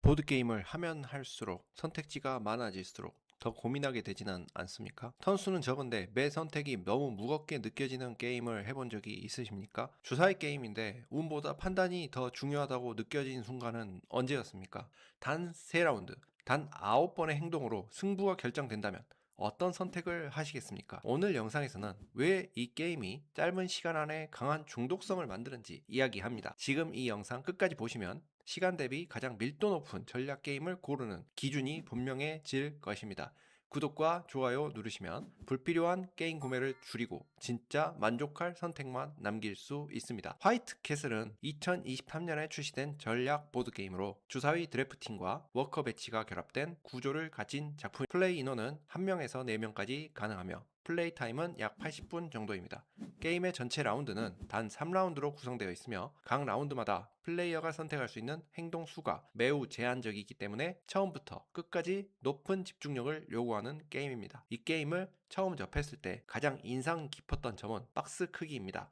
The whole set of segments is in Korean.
보드게임을 하면 할수록 선택지가 많아질수록 더 고민하게 되지는 않습니까? 턴수는 적은데 매 선택이 너무 무겁게 느껴지는 게임을 해본 적이 있으십니까? 주사위 게임인데 운보다 판단이 더 중요하다고 느껴진 순간은 언제였습니까? 단 3라운드, 단 9번의 행동으로 승부가 결정된다면 어떤 선택을 하시겠습니까? 오늘 영상에서는 왜 이 게임이 짧은 시간 안에 강한 중독성을 만드는지 이야기합니다. 지금 이 영상 끝까지 보시면 시간 대비 가장 밀도 높은 전략 게임을 고르는 기준이 분명해질 것입니다. 구독과 좋아요 누르시면 불필요한 게임 구매를 줄이고 진짜 만족할 선택만 남길 수 있습니다. 화이트 캐슬은 2023년에 출시된 전략 보드게임으로 주사위 드래프팅과 워커 배치가 결합된 구조를 가진 작품. 플레이 인원은 1명에서 4명까지 가능하며 플레이 타임은 약 80분 정도입니다. 게임의 전체 라운드는 단 3라운드로 구성되어 있으며 각 라운드마다 플레이어가 선택할 수 있는 행동 수가 매우 제한적이기 때문에 처음부터 끝까지 높은 집중력을 요구하는 게임입니다. 이 게임을 처음 접했을 때 가장 인상 깊었던 점은 박스 크기입니다.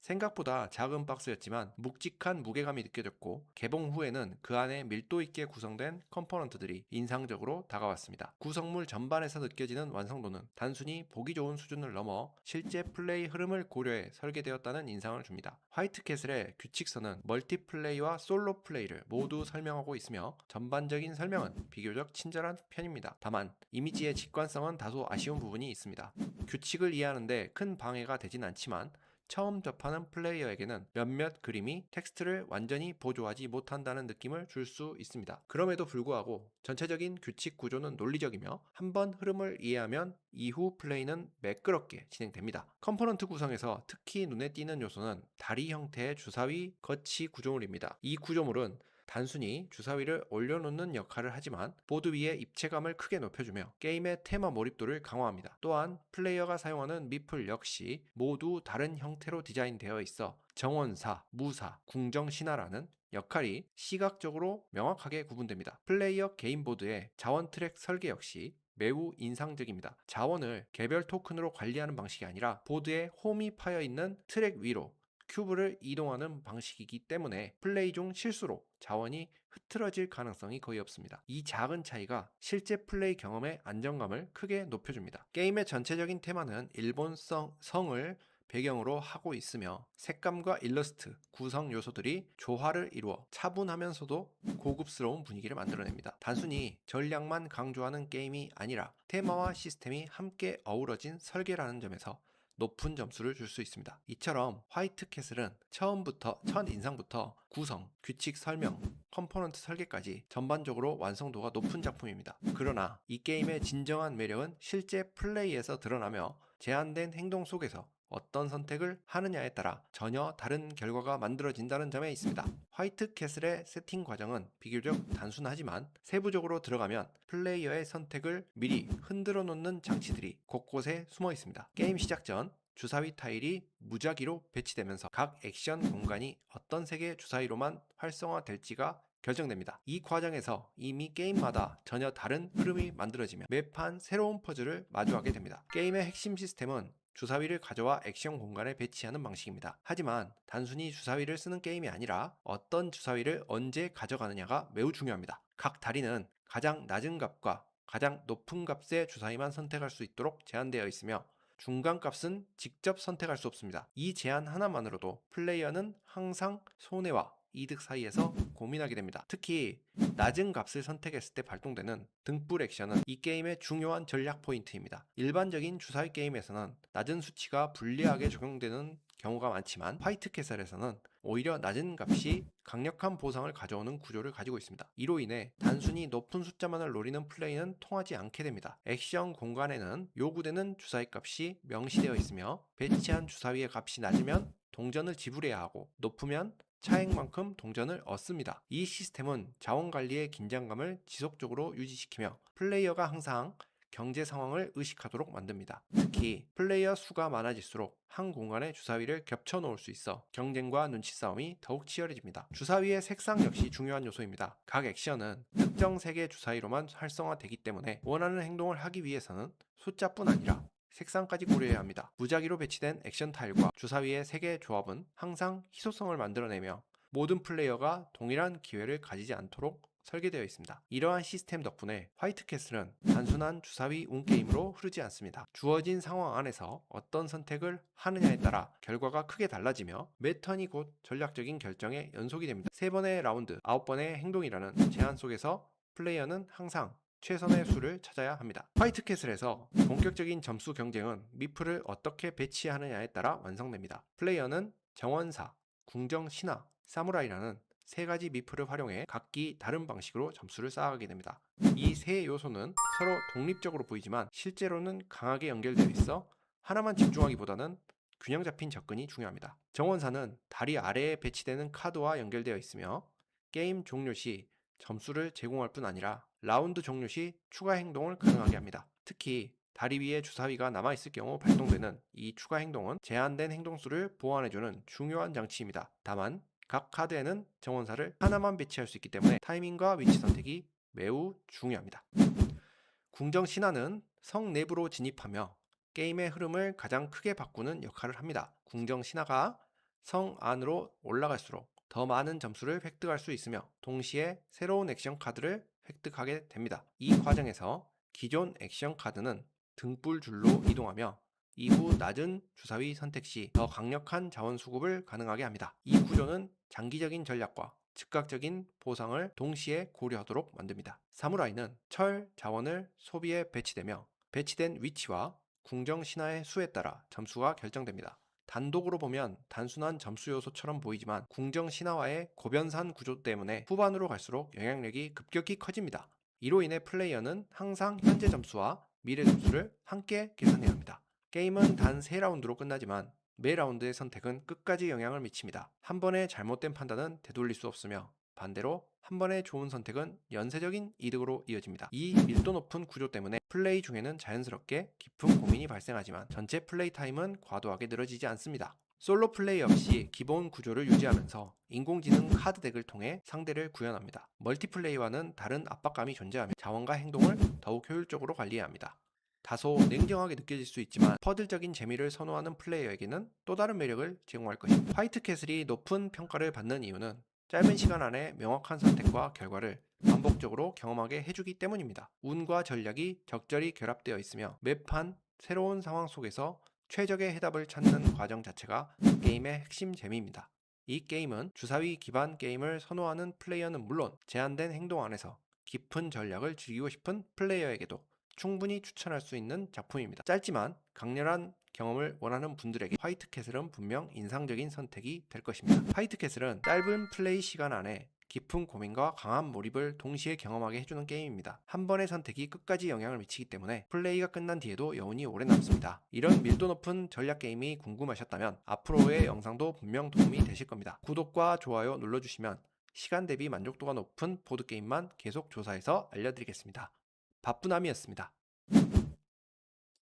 생각보다 작은 박스였지만 묵직한 무게감이 느껴졌고 개봉 후에는 그 안에 밀도 있게 구성된 컴포넌트들이 인상적으로 다가왔습니다. 구성물 전반에서 느껴지는 완성도는 단순히 보기 좋은 수준을 넘어 실제 플레이 흐름을 고려해 설계되었다는 인상을 줍니다. 화이트 캐슬의 규칙서는 멀티플레이와 솔로 플레이를 모두 설명하고 있으며 전반적인 설명은 비교적 친절한 편입니다. 다만 이미지의 직관성은 다소 아쉬운 부분이 있습니다. 규칙을 이해하는데 큰 방해가 되진 않지만 처음 접하는 플레이어에게는 몇몇 그림이 텍스트를 완전히 보조하지 못한다는 느낌을 줄 수 있습니다. 그럼에도 불구하고 전체적인 규칙 구조는 논리적이며 한번 흐름을 이해하면 이후 플레이는 매끄럽게 진행됩니다. 컴포넌트 구성에서 특히 눈에 띄는 요소는 다리 형태의 주사위 거치 구조물입니다. 이 구조물은 단순히 주사위를 올려놓는 역할을 하지만 보드 위의 입체감을 크게 높여주며 게임의 테마 몰입도를 강화합니다. 또한 플레이어가 사용하는 미플 역시 모두 다른 형태로 디자인되어 있어 정원사, 무사, 궁정신하라는 역할이 시각적으로 명확하게 구분됩니다. 플레이어 개인보드의 자원 트랙 설계 역시 매우 인상적입니다. 자원을 개별 토큰으로 관리하는 방식이 아니라 보드에 홈이 파여 있는 트랙 위로 큐브를 이동하는 방식이기 때문에 플레이 중 실수로 자원이 흐트러질 가능성이 거의 없습니다. 이 작은 차이가 실제 플레이 경험의 안정감을 크게 높여줍니다. 게임의 전체적인 테마는 일본성 성을 배경으로 하고 있으며 색감과 일러스트, 구성 요소들이 조화를 이루어 차분하면서도 고급스러운 분위기를 만들어냅니다. 단순히 전략만 강조하는 게임이 아니라 테마와 시스템이 함께 어우러진 설계라는 점에서 높은 점수를 줄 수 있습니다. 이처럼 화이트 캐슬은 처음부터 첫 인상부터 구성, 규칙 설명, 컴포넌트 설계까지 전반적으로 완성도가 높은 작품입니다. 그러나 이 게임의 진정한 매력은 실제 플레이에서 드러나며 제한된 행동 속에서 어떤 선택을 하느냐에 따라 전혀 다른 결과가 만들어진다는 점에 있습니다. 화이트 캐슬의 세팅 과정은 비교적 단순하지만 세부적으로 들어가면 플레이어의 선택을 미리 흔들어 놓는 장치들이 곳곳에 숨어 있습니다. 게임 시작 전 주사위 타일이 무작위로 배치되면서 각 액션 공간이 어떤 색의 주사위로만 활성화될지가 결정됩니다. 이 과정에서 이미 게임마다 전혀 다른 흐름이 만들어지며 매판 새로운 퍼즐을 마주하게 됩니다. 게임의 핵심 시스템은 주사위를 가져와 액션 공간에 배치하는 방식입니다. 하지만 단순히 주사위를 쓰는 게임이 아니라 어떤 주사위를 언제 가져가느냐가 매우 중요합니다. 각 다리는 가장 낮은 값과 가장 높은 값의 주사위만 선택할 수 있도록 제한되어 있으며 중간 값은 직접 선택할 수 없습니다. 이 제한 하나만으로도 플레이어는 항상 손해와 이득 사이에서 고민하게 됩니다. 특히 낮은 값을 선택했을 때 발동되는 등불 액션은 이 게임의 중요한 전략 포인트입니다. 일반적인 주사위 게임에서는 낮은 수치가 불리하게 적용되는 경우가 많지만 화이트 캐슬에서는 오히려 낮은 값이 강력한 보상을 가져오는 구조를 가지고 있습니다. 이로 인해 단순히 높은 숫자만을 노리는 플레이는 통하지 않게 됩니다. 액션 공간에는 요구되는 주사위 값이 명시되어 있으며 배치한 주사위의 값이 낮으면 동전을 지불해야 하고 높으면 차액만큼 동전을 얻습니다. 이 시스템은 자원 관리의 긴장감을 지속적으로 유지시키며 플레이어가 항상 경제 상황을 의식하도록 만듭니다. 특히 플레이어 수가 많아질수록 한 공간에 주사위를 겹쳐 놓을 수 있어 경쟁과 눈치 싸움이 더욱 치열해집니다. 주사위의 색상 역시 중요한 요소입니다. 각 액션은 특정 색의 주사위로만 활성화되기 때문에 원하는 행동을 하기 위해서는 숫자뿐 아니라 색상까지 고려해야 합니다. 무작위로 배치된 액션 타일과 주사위의 색의 조합은 항상 희소성을 만들어내며 모든 플레이어가 동일한 기회를 가지지 않도록 설계되어 있습니다. 이러한 시스템 덕분에 화이트 캐슬은 단순한 주사위 운 게임으로 흐르지 않습니다. 주어진 상황 안에서 어떤 선택을 하느냐에 따라 결과가 크게 달라지며 매 턴이 곧 전략적인 결정의 연속이 됩니다. 3번의 라운드, 9번의 행동이라는 제한 속에서 플레이어는 항상 최선의 수를 찾아야 합니다. 화이트 캐슬에서 본격적인 점수 경쟁은 미프를 어떻게 배치하느냐에 따라 완성됩니다. 플레이어는 정원사, 궁정 신하, 사무라이라는 3가지 미프를 활용해 각기 다른 방식으로 점수를 쌓아가게 됩니다. 이 세 요소는 서로 독립적으로 보이지만 실제로는 강하게 연결되어 있어 하나만 집중하기보다는 균형 잡힌 접근이 중요합니다. 정원사는 다리 아래에 배치되는 카드와 연결되어 있으며 게임 종료 시 점수를 제공할 뿐 아니라 라운드 종료 시 추가 행동을 가능하게 합니다. 특히 다리 위에 주사위가 남아있을 경우 발동되는 이 추가 행동은 제한된 행동수를 보완해주는 중요한 장치입니다. 다만 각 카드에는 정원사를 하나만 배치할 수 있기 때문에 타이밍과 위치 선택이 매우 중요합니다. 궁정 신화는 성 내부로 진입하며 게임의 흐름을 가장 크게 바꾸는 역할을 합니다. 궁정 신화가 성 안으로 올라갈수록 더 많은 점수를 획득할 수 있으며 동시에 새로운 액션 카드를 획득하게 됩니다. 이 과정에서 기존 액션 카드는 등불줄로 이동하며 이후 낮은 주사위 선택 시 더 강력한 자원 수급을 가능하게 합니다. 이 구조는 장기적인 전략과 즉각적인 보상을 동시에 고려하도록 만듭니다. 사무라이는 철, 자원을 소비에 배치되며 배치된 위치와 궁정 신화의 수에 따라 점수가 결정됩니다. 단독으로 보면 단순한 점수 요소처럼 보이지만 궁정 신화와의 고변산 구조 때문에 후반으로 갈수록 영향력이 급격히 커집니다. 이로 인해 플레이어는 항상 현재 점수와 미래 점수를 함께 계산해야 합니다. 게임은 단 3라운드로 끝나지만 매 라운드의 선택은 끝까지 영향을 미칩니다. 한 번의 잘못된 판단은 되돌릴 수 없으며 반대로 한 번의 좋은 선택은 연쇄적인 이득으로 이어집니다. 이 밀도 높은 구조 때문에 플레이 중에는 자연스럽게 깊은 고민이 발생하지만 전체 플레이 타임은 과도하게 늘어지지 않습니다. 솔로 플레이 역시 기본 구조를 유지하면서 인공지능 카드 덱을 통해 상대를 구현합니다. 멀티플레이와는 다른 압박감이 존재하며 자원과 행동을 더욱 효율적으로 관리해야 합니다. 다소 냉정하게 느껴질 수 있지만 퍼즐적인 재미를 선호하는 플레이어에게는 또 다른 매력을 제공할 것입니다. 화이트 캐슬이 높은 평가를 받는 이유는 짧은 시간 안에 명확한 선택과 결과를 반복적으로 경험하게 해주기 때문입니다. 운과 전략이 적절히 결합되어 있으며 매판 새로운 상황 속에서 최적의 해답을 찾는 과정 자체가 게임의 핵심 재미입니다. 이 게임은 주사위 기반 게임을 선호하는 플레이어는 물론 제한된 행동 안에서 깊은 전략을 즐기고 싶은 플레이어에게도 충분히 추천할 수 있는 작품입니다. 짧지만 강렬한 경험을 원하는 분들에게 화이트 캐슬은 분명 인상적인 선택이 될 것입니다. 화이트 캐슬은 짧은 플레이 시간 안에 깊은 고민과 강한 몰입을 동시에 경험하게 해주는 게임입니다. 한 번의 선택이 끝까지 영향을 미치기 때문에 플레이가 끝난 뒤에도 여운이 오래 남습니다. 이런 밀도 높은 전략 게임이 궁금하셨다면 앞으로의 영상도 분명 도움이 되실 겁니다. 구독과 좋아요 눌러주시면 시간 대비 만족도가 높은 보드게임만 계속 조사해서 알려드리겠습니다. 바쁘남이었습니다.